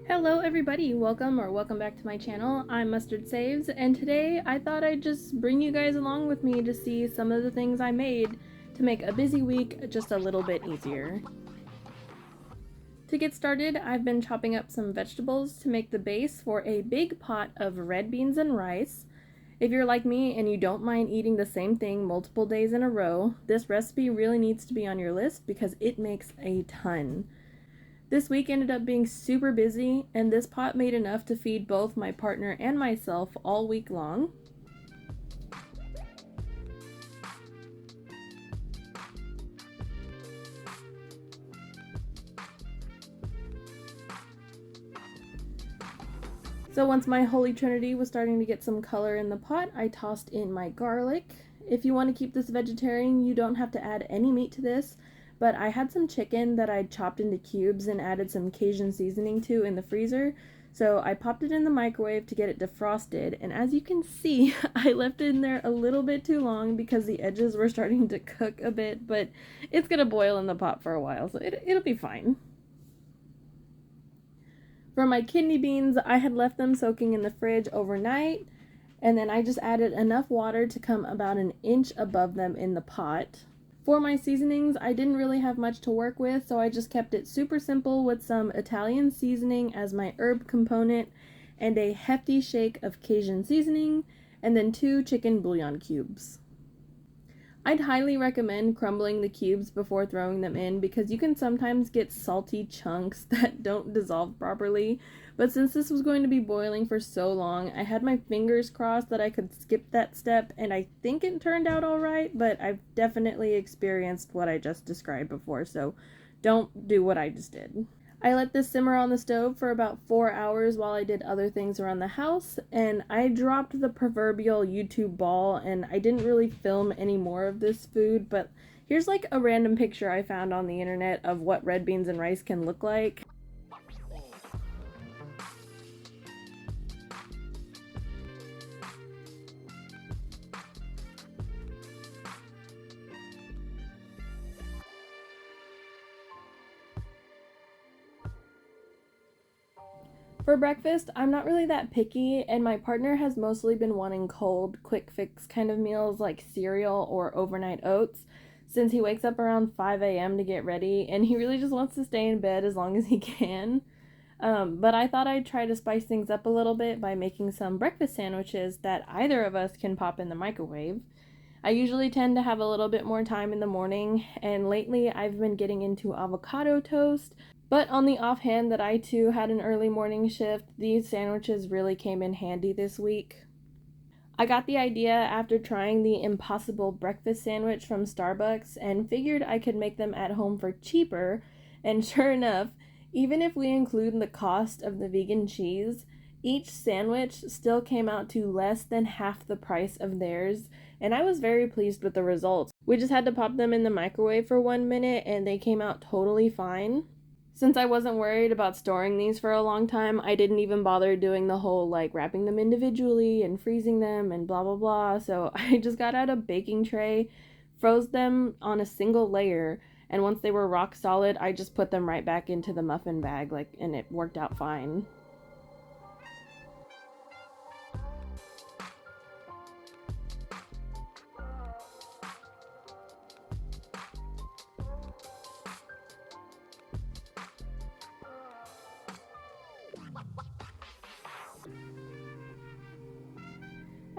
Hello everybody, welcome back to my channel. I'm Mustard Saves, and today I thought I'd just bring you guys along with me to see some of the things I made to make a busy week just a little bit easier. To get started, I've been chopping up some vegetables to make the base for a big pot of red beans and rice. If you're like me and you don't mind eating the same thing multiple days in a row, this recipe really needs to be on your list because it makes a ton. This week ended up being super busy, and this pot made enough to feed both my partner and myself all week long. So once my holy trinity was starting to get some color in the pot, I tossed in my garlic. If you want to keep this vegetarian, you don't have to add any meat to this, but I had some chicken that I chopped into cubes and added some Cajun seasoning to in the freezer. So I popped it in the microwave to get it defrosted, and as you can see, I left it in there a little bit too long because the edges were starting to cook a bit, but it's gonna boil in the pot for a while, so it'll be fine. For my kidney beans, I had left them soaking in the fridge overnight, and then I just added enough water to come about an inch above them in the pot. For my seasonings, I didn't really have much to work with, so I just kept it super simple with some Italian seasoning as my herb component and a hefty shake of Cajun seasoning, and then 2 chicken bouillon cubes. I'd highly recommend crumbling the cubes before throwing them in because you can sometimes get salty chunks that don't dissolve properly, but since this was going to be boiling for so long, I had my fingers crossed that I could skip that step, and I think it turned out alright, but I've definitely experienced what I just described before, so don't do what I just did. I let this simmer on the stove for about 4 hours while I did other things around the house, and I dropped the proverbial YouTube ball, and I didn't really film any more of this food, but here's like a random picture I found on the internet of what red beans and rice can look like. For breakfast, I'm not really that picky, and my partner has mostly been wanting cold, quick fix kind of meals like cereal or overnight oats, since he wakes up around 5 a.m. to get ready, and he really just wants to stay in bed as long as he can. But I thought I'd try to spice things up a little bit by making some breakfast sandwiches that either of us can pop in the microwave. I usually tend to have a little bit more time in the morning, and lately I've been getting into avocado toast. But on the offhand that I too had an early morning shift, these sandwiches really came in handy this week. I got the idea after trying the Impossible Breakfast Sandwich from Starbucks and figured I could make them at home for cheaper, and sure enough, even if we include the cost of the vegan cheese, each sandwich still came out to less than half the price of theirs, and I was very pleased with the results. We just had to pop them in the microwave for 1 minute and they came out totally fine. Since I wasn't worried about storing these for a long time, I didn't even bother doing the whole like wrapping them individually and freezing them and blah blah blah. So I just got out a baking tray, froze them on a single layer, and once they were rock solid, I just put them right back into the muffin bag and it worked out fine.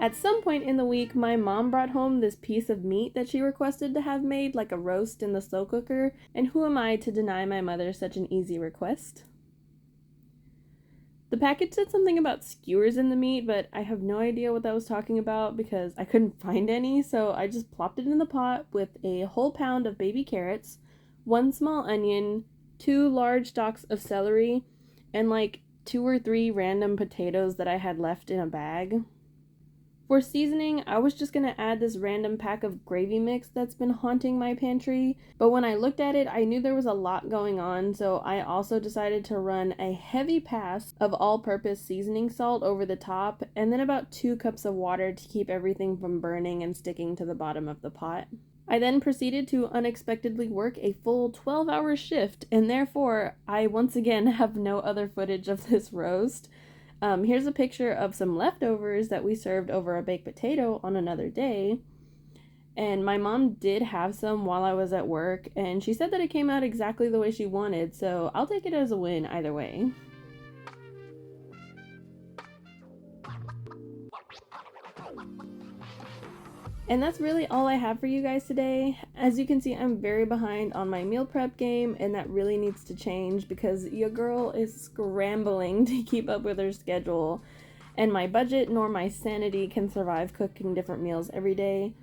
At some point in the week, my mom brought home this piece of meat that she requested to have made, like a roast in the slow cooker, and who am I to deny my mother such an easy request? The package said something about skewers in the meat, but I have no idea what that was talking about because I couldn't find any, so I just plopped it in the pot with a whole pound of baby carrots, 1 small onion, 2 large stalks of celery, and like 2 or 3 random potatoes that I had left in a bag. For seasoning, I was just going to add this random pack of gravy mix that's been haunting my pantry, but when I looked at it, I knew there was a lot going on, so I also decided to run a heavy pass of all-purpose seasoning salt over the top, and then about 2 cups of water to keep everything from burning and sticking to the bottom of the pot. I then proceeded to unexpectedly work a full 12-hour shift, and therefore I once again have no other footage of this roast. Here's a picture of some leftovers that we served over a baked potato on another day. And my mom did have some while I was at work, and she said that it came out exactly the way she wanted, so I'll take it as a win either way. And that's really all I have for you guys today. As you can see, I'm very behind on my meal prep game, and that really needs to change because your girl is scrambling to keep up with her schedule, and my budget nor my sanity can survive cooking different meals every day.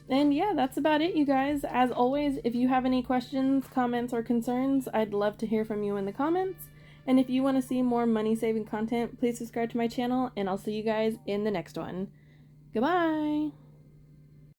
And yeah, that's about it, you guys. As always, if you have any questions, comments, or concerns, I'd love to hear from you in the comments. And if you want to see more money saving content, please subscribe to my channel, and I'll see you guys in the next one. Goodbye!